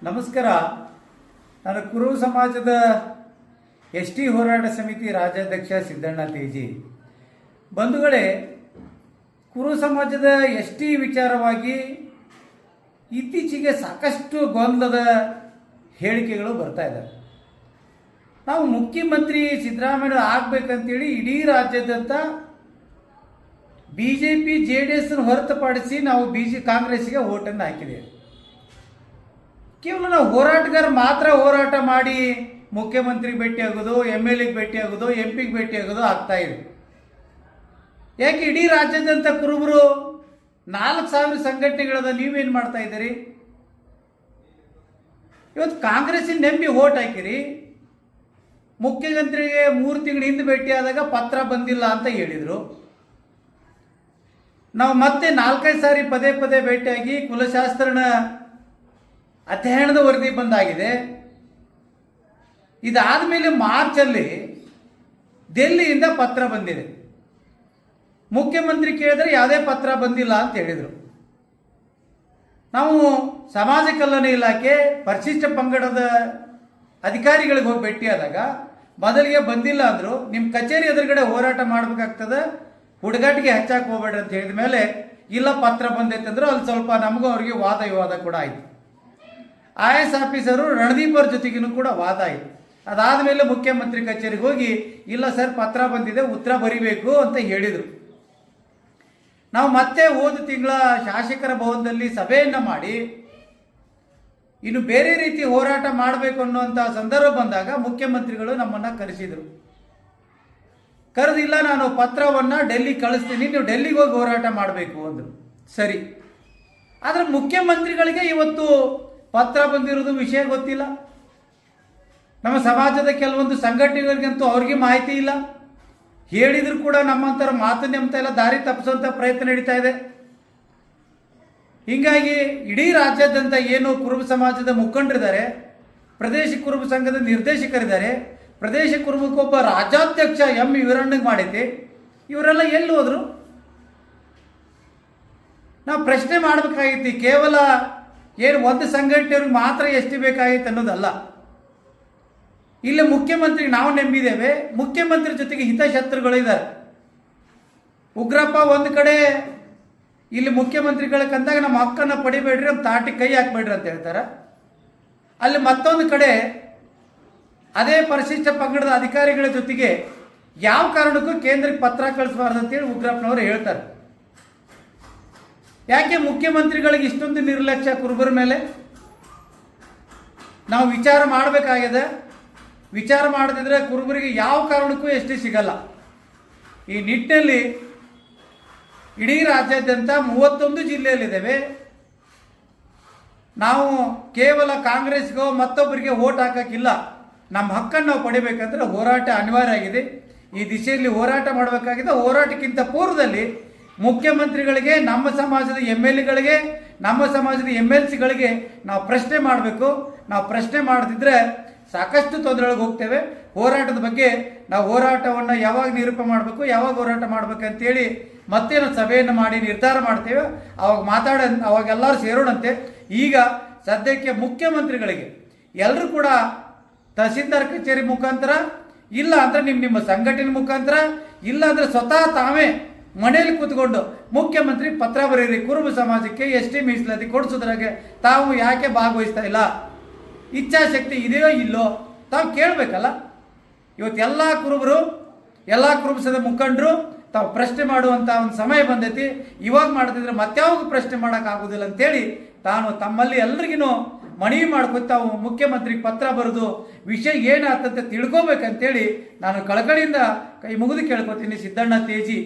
ನಮಸ್ಕಾರ. ನಾನು ಕುರುಬ ಸಮಾಜದ ಎಸ್.ಟಿ. ಹೋರಾಟ ಸಮಿತಿ ರಾಜ್ಯಾಧ್ಯಕ್ಷ ಸಿದ್ದಣ್ಣ ತೇಜಿ. ಬಂಧುಗಳೇ, ಕುರುಬ ಸಮಾಜದ ಎಸ್.ಟಿ. ವಿಚಾರವಾಗಿ ಇತ್ತೀಚೆಗೆ ಸಾಕಷ್ಟು ಗೊಂದಲದ ಹೇಳಿಕೆಗಳು ಬರ್ತಾ ಇದ್ದಾವೆ. ನಾವು ಮುಖ್ಯಮಂತ್ರಿ ಸಿದ್ದರಾಮಯ್ಯ ಆಗಬೇಕಂತೇಳಿ ಇಡೀ ರಾಜ್ಯದಂತ BJP JDS ಹೊರತುಪಡಿಸಿ ನಾವು ಕಾಂಗ್ರೆಸ್ಗೆ ಓಟನ್ನು ಹಾಕಿದ್ದೇವೆ. ಕೇವಲ ನಾವು ಹೋರಾಟಗಾರ ಮಾತ್ರ ಹೋರಾಟ ಮಾಡಿ ಮುಖ್ಯಮಂತ್ರಿಗೆ ಭೇಟಿಯಾಗೋದು, MLAಗೆ ಭೇಟಿಯಾಗೋದು, MP ಗೆ ಭೇಟಿಯಾಗೋದು ಆಗ್ತಾ ಇದೆ. ಯಾಕೆ ಇಡೀ ರಾಜ್ಯದಂತ ಕುರುಬರು 4,000 ಸಂಘಟನೆಗಳದ ನೀವೇನು ಮಾಡ್ತಾ ಇದ್ದೀರಿ? ಇವತ್ತು ಕಾಂಗ್ರೆಸ್ಸಿನ ನಂಬಿ ಓಟ್ ಹಾಕಿರಿ. ಮುಖ್ಯಮಂತ್ರಿಗೆ 3 ತಿಂಗಳ ಹಿಂದೆ ಭೇಟಿಯಾದಾಗ ಪತ್ರ ಬಂದಿಲ್ಲ ಅಂತ ಹೇಳಿದರು. ನಾವು ಮತ್ತೆ 4-5 ಸಾರಿ ಪದೇ ಪದೇ ಭೇಟಿಯಾಗಿ ಕುಲಶಾಸ್ತ್ರನ ಅಧ್ಯಯನದ ವರದಿ ಬಂದಾಗಿದೆ. ಇದಾದ ಮೇಲೆ ಮಾರ್ಚಲ್ಲಿ ಡೆಲ್ಲಿಯಿಂದ ಪತ್ರ ಬಂದಿದೆ. ಮುಖ್ಯಮಂತ್ರಿ ಕೇಳಿದ್ರೆ ಯಾವುದೇ ಪತ್ರ ಬಂದಿಲ್ಲ ಅಂತ ಹೇಳಿದರು. ನಾವು ಸಮಾಜ ಕಲ್ಯಾಣ ಇಲಾಖೆ ಪರಿಶಿಷ್ಟ ಪಂಗಡದ ಅಧಿಕಾರಿಗಳಿಗೆ ಹೋಗಿ ಭೇಟಿಯಾದಾಗ ಮೊದಲಿಗೆ ಬಂದಿಲ್ಲ ಅಂದರು. ನಿಮ್ಮ ಕಚೇರಿ ಎದುರುಗಡೆ ಹೋರಾಟ ಮಾಡಬೇಕಾಗ್ತದೆ, ಹುಡುಗಾಟಿಗೆ ಹಚ್ಚಾಕ್ ಹೋಗ್ಬೇಡ್ರಿ ಅಂತ ಹೇಳಿದ ಮೇಲೆ ಇಲ್ಲ ಪತ್ರ ಬಂದೈತಂದ್ರೆ ಅಲ್ಲಿ ಸ್ವಲ್ಪ ನಮಗೂ ಅವ್ರಿಗೆ ವಾದ ವಿವಾದ ಕೂಡ ಆಯಿತು. IAS ಆಫೀಸರು ರಣದೀಪ್ ಅವ್ರ ಜೊತೆಗಿನೂ ಕೂಡ ವಾದ ಆಯಿತು. ಅದಾದಮೇಲೆ ಮುಖ್ಯಮಂತ್ರಿ ಕಚೇರಿಗೆ ಹೋಗಿ ಇಲ್ಲ ಸರ್ ಪತ್ರ ಬಂದಿದೆ, ಉತ್ತರ ಬರಿಬೇಕು ಅಂತ ಹೇಳಿದರು. ನಾವು ಮತ್ತೆ ಹೋದ ತಿಂಗಳ ಶಾಸಕರ ಭವನದಲ್ಲಿ ಸಭೆಯನ್ನು ಮಾಡಿ ಇನ್ನು ಬೇರೆ ರೀತಿ ಹೋರಾಟ ಮಾಡಬೇಕು ಅನ್ನುವಂಥ ಸಂದರ್ಭ ಬಂದಾಗ ಮುಖ್ಯಮಂತ್ರಿಗಳು ನಮ್ಮನ್ನು ಕರೆಸಿದರು. ಕರೆದಿಲ್ಲ, ನಾನು ಪತ್ರವನ್ನು ಡೆಲ್ಲಿ ಕಳಿಸ್ತೀನಿ, ನೀವು ಡೆಲ್ಲಿಗೆ ಹೋಗಿ ಹೋರಾಟ ಮಾಡಬೇಕು ಅಂದರು. ಸರಿ, ಆದರೆ ಮುಖ್ಯಮಂತ್ರಿಗಳಿಗೆ ಇವತ್ತು ಪತ್ರ ಬಂದಿರೋದು ವಿಷಯ ಗೊತ್ತಿಲ್ಲ. ನಮ್ಮ ಸಮಾಜದ ಕೆಲವೊಂದು ಸಂಘಟನೆಗಳಿಗಂತೂ ಅವ್ರಿಗೆ ಮಾಹಿತಿ ಇಲ್ಲ. ಹೇಳಿದ್ರು ಕೂಡ ನಮ್ಮಂತರ ಮಾತು ನೆಮ್ತಾ ಇಲ್ಲ, ದಾರಿ ತಪ್ಪಿಸುವಂಥ ಪ್ರಯತ್ನ ನಡೀತಾ ಇದೆ. ಹೀಗಾಗಿ ಇಡೀ ರಾಜ್ಯಾದ್ಯಂತ ಏನು ಕುರುಬ ಸಮಾಜದ ಮುಖಂಡರಿದ್ದಾರೆ, ಪ್ರದೇಶ ಕುರುಬ ಸಂಘದ ನಿರ್ದೇಶಕರಿದ್ದಾರೆ, ಪ್ರದೇಶ ಕುರುಬಕ್ಕೊಬ್ಬ ರಾಜ್ಯಾಧ್ಯಕ್ಷ M ವೀರಣ್ಣಗೆ ಮಾಡೈತಿ, ಇವರೆಲ್ಲ ಎಲ್ಲಿ ಹೋದ್ರು? ನಾವು ಪ್ರಶ್ನೆ ಮಾಡಬೇಕಾಗಿತ್ತು. ಕೇವಲ ಏನು ಒಂದು ಸಂಘಟನೆಯವ್ರಿಗೆ ಮಾತ್ರ ಎಷ್ಟು ಬೇಕಾಗಿತ್ತು ಅನ್ನೋದಲ್ಲ. ಇಲ್ಲಿ ಮುಖ್ಯಮಂತ್ರಿ ನಾವು ನಂಬಿದ್ದೇವೆ, ಮುಖ್ಯಮಂತ್ರಿ ಜೊತೆಗೆ ಹಿತಶತ್ರುಗಳಿದ್ದಾರೆ. ಉಗ್ರಪ್ಪ ಒಂದು ಕಡೆ ಇಲ್ಲಿ ಮುಖ್ಯಮಂತ್ರಿಗಳ ಕಂದಾಗ ನಮ್ಮ ಹಕ್ಕನ್ನು ಪಡಿಬೇಡ್ರಿ, ನಮ್ಮ ತಾಟಿ ಕೈ ಹಾಕ್ಬೇಡ್ರಿ ಅಂತ ಹೇಳ್ತಾರೆ. ಅಲ್ಲಿ ಮತ್ತೊಂದು ಕಡೆ ಅದೇ ಪರಿಶಿಷ್ಟ ಪಂಗಡದ ಅಧಿಕಾರಿಗಳ ಜೊತೆಗೆ ಯಾವ ಕಾರಣಕ್ಕೂ ಕೇಂದ್ರಕ್ಕೆ ಪತ್ರ ಕಳಿಸಬಾರ್ದು ಅಂತೇಳಿ ಉಗ್ರಪ್ಪನವರು ಹೇಳ್ತಾರೆ. ಯಾಕೆ ಮುಖ್ಯಮಂತ್ರಿಗಳಿಗೆ ಇಷ್ಟೊಂದು ನಿರ್ಲಕ್ಷ್ಯ ಕುರುಬರ ಮೇಲೆ? ನಾವು ವಿಚಾರ ಮಾಡಬೇಕಾಗಿದೆ. ವಿಚಾರ ಮಾಡದಿದ್ರೆ ಕುರುಬರಿಗೆ ಯಾವ ಕಾರಣಕ್ಕೂ ಎಷ್ಟೇ ಸಿಗಲ್ಲ. ಈ ನಿಟ್ಟಿನಲ್ಲಿ ಇಡೀ ರಾಜ್ಯಾದ್ಯಂತ 31 ಜಿಲ್ಲೆಯಲ್ಲಿದ್ದೇವೆ. ನಾವು ಕೇವಲ ಕಾಂಗ್ರೆಸ್ಗೋ ಮತ್ತೊಬ್ಬರಿಗೆ ಓಟ್ ಹಾಕೋಕ್ಕಿಲ್ಲ. ನಮ್ಮ ಹಕ್ಕನ್ನು ನಾವು ಪಡಿಬೇಕಂದ್ರೆ ಹೋರಾಟ ಅನಿವಾರ್ಯ ಆಗಿದೆ. ಈ ದಿಶೆಯಲ್ಲಿ ಹೋರಾಟ ಮಾಡಬೇಕಾಗಿದೆ. ಹೋರಾಟಕ್ಕಿಂತ ಪೂರ್ವದಲ್ಲಿ ಮುಖ್ಯಮಂತ್ರಿಗಳಿಗೆ, ನಮ್ಮ ಸಮಾಜದ MLAಗಳಿಗೆ, ನಮ್ಮ ಸಮಾಜದ MLCಗಳಿಗೆ ನಾವು ಪ್ರಶ್ನೆ ಮಾಡಬೇಕು. ನಾವು ಪ್ರಶ್ನೆ ಮಾಡದಿದ್ರೆ ಸಾಕಷ್ಟು ತೊಂದರೆಗಳಿಗೆ ಹೋಗ್ತೇವೆ. ಹೋರಾಟದ ಬಗ್ಗೆ ನಾವು ಹೋರಾಟವನ್ನು ಯಾವಾಗ ನಿರೂಪಣೆ ಮಾಡಬೇಕು, ಯಾವಾಗ ಹೋರಾಟ ಮಾಡಬೇಕಂತೇಳಿ ಮತ್ತೆ ನಾವು ಸಭೆಯನ್ನು ಮಾಡಿ ನಿರ್ಧಾರ ಮಾಡ್ತೇವೆ. ಅವಾಗ ಎಲ್ಲರೂ ಸೇರೋಣಂತೆ. ಈಗ ಸದ್ಯಕ್ಕೆ ಮುಖ್ಯಮಂತ್ರಿಗಳಿಗೆ ಎಲ್ಲರೂ ಕೂಡ ತಹಸೀಲ್ದಾರ್ ಕಚೇರಿ ಮುಖಾಂತರ, ಇಲ್ಲ ಅಂದರೆ ನಿಮ್ಮ ಸಂಘಟನೆ ಮುಖಾಂತರ, ಇಲ್ಲ ಅಂದರೆ ಸ್ವತಃ ತಾವೇ ಮನೆಯಲ್ಲಿ ಕೂತ್ಕೊಂಡು ಮುಖ್ಯಮಂತ್ರಿ ಪತ್ರ ಬರೀರಿ, ಕುರುಬ ಸಮಾಜಕ್ಕೆ ST ಮೀಸಲಾತಿ ಕೊಡಿಸೋದ್ರಾಗೆ ತಾವು ಯಾಕೆ ಭಾಗವಹಿಸ್ತಾ ಇಲ್ಲ, ಇಚ್ಛಾಶಕ್ತಿ ಇದೆಯೋ ಇಲ್ಲೋ ತಾವು ಕೇಳಬೇಕಲ್ಲ. ಇವತ್ತು ಎಲ್ಲ ಕುರುಬರು, ಎಲ್ಲ ಕುರುಬ ಸಂಘದ ಮುಖಂಡರು ತಾವು ಪ್ರಶ್ನೆ ಮಾಡುವಂಥ ಒಂದು ಸಮಯ ಬಂದೈತಿ. ಇವಾಗ ಮಾಡ್ತಿದ್ರೆ ಮತ್ಯಾವಾಗ ಪ್ರಶ್ನೆ ಮಾಡೋಕ್ಕಾಗೋದಿಲ್ಲ ಅಂತೇಳಿ ತಾನು ತಮ್ಮಲ್ಲಿ ಎಲ್ರಿಗೂ ಮನವಿ ಮಾಡ್ಕೊತ ತಾವು ಮುಖ್ಯಮಂತ್ರಿಗೆ ಪತ್ರ ಬರೆದು ವಿಷಯ ಏನಾಗ್ತಂತ ತಿಳ್ಕೊಬೇಕಂತೇಳಿ ನಾನು ಕಳಕಳಿಯಿಂದ ಕೈ ಮುಗಿದು ಕೇಳ್ಕೊತೀನಿ. ಸಿದ್ದಣ್ಣ ತೇಜಿ.